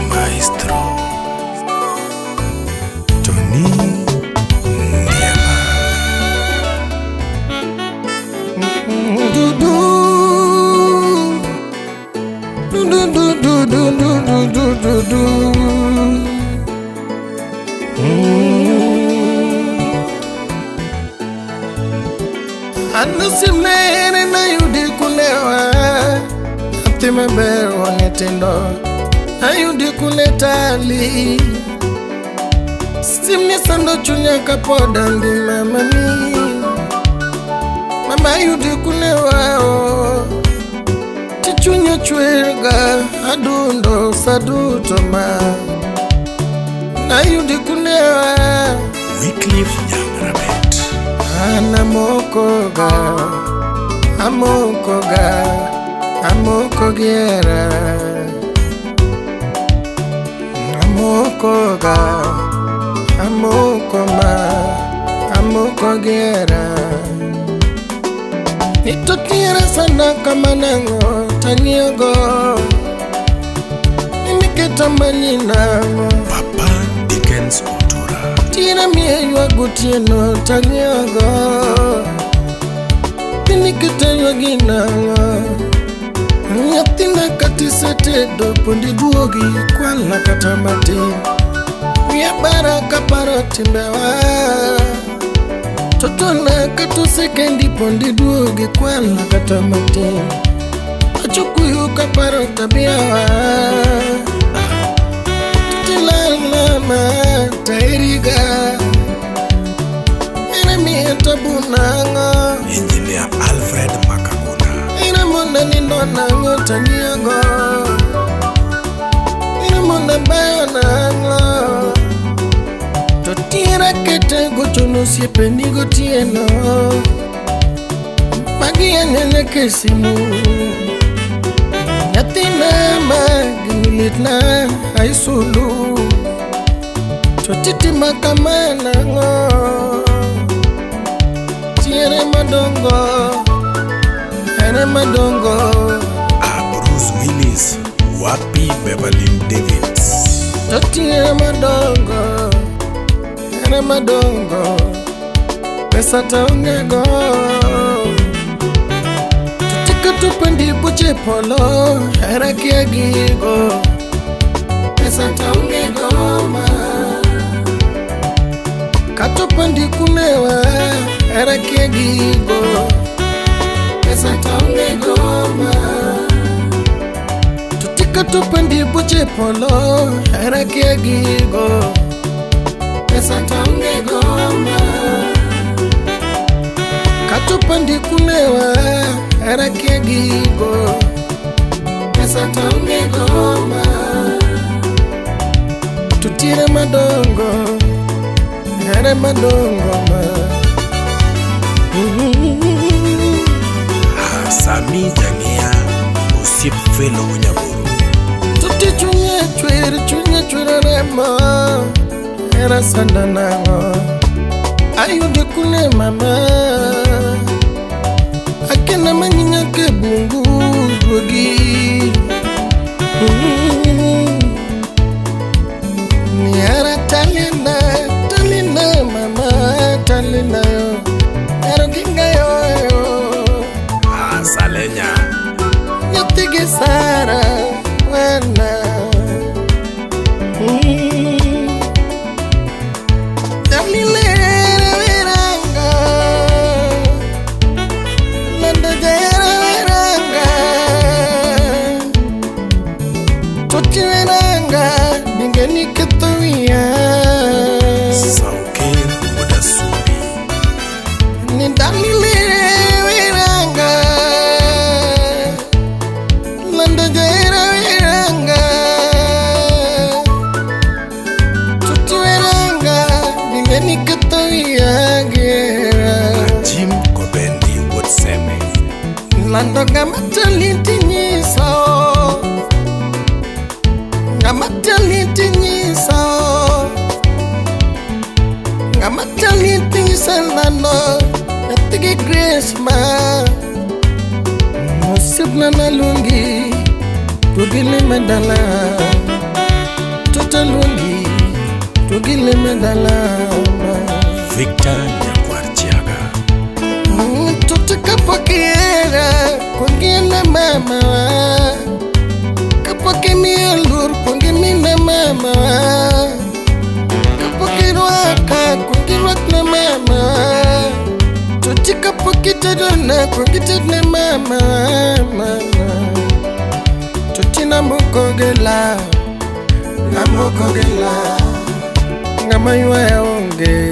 Maestro Tony Ndiema. Anasimlene na yudi kulewa Atime bewa netendo Ayudi kunetali Simni sando chunya kapoda ndi mamami Mama ayudi kunewa Tichunya chwerga adundo sadutoma Ayudi kunewa Wycliffe Nyangrabet. Amokogiera Amokogiera Nitotiera sana kama nango tanyogo Nimiketa nango Papa Dickens Otura. Tira mieywa gutieno tanyogo Nimiketa yoginango Nyatina katisete do pondi duogi kwala katamati Mia baraka paroti mbewa Totona katu sekendi pondi duogi kwala katamati Achukuyuka parota biawa Tutilalama tairiga Enemi tabunanga Engineer Alfred Makaguna. Inamona ninonango tanyogo Inamona bayonango Totira kete gotono siepe nigo tieno Magia nyene kesimu Nyatina magilitna aisulu Totiti makamanango Tiere madongo Bruce Willis. Wapi Beverly Davids. Totiere madongo Pesa taongego Tutika tupendi buche polo Harakia gigo Pesa taongego ma Katupendi kunewa Harakia gigo Pesa taongego ma Tutika tupendi buche polo Harakia gigo Pesa taongego ma Katupendi kunewa Harakia gigo Pesa taongego ma Tutire madongo Hare madongo ma Sami Jania Osip Felo Nyaburu. Tuti chunya remo Era sandanango Ayude kune mama Akena manyinya ke bungu Gogi Niara talina mama Talina yo Ero ginga yo Salenya. Nyatigi Sara wana Dalilere viranga Landajera viranga Toti viranga Ningeni ketuia Sauke Udasubi. Ni dalilere viranga Landajera viranga Tuti viranga Ningeni ketuia gera Jim Kobendi Wotseme. Lando gamataliti nyiso Gamataliti nyiso Gamataliti nyiso Lando Grace ma Sipna na lungi Tugile medala Tota lungi Tugile medala Victor Nyakwarchiaga Tota kapokiera Kungina mama Kapoki mielur Kungina mama Kapokirwaka Kungirwak na mama Tutika pokita dona kongita ne mama Tutina mukogela Ngama yuwa onge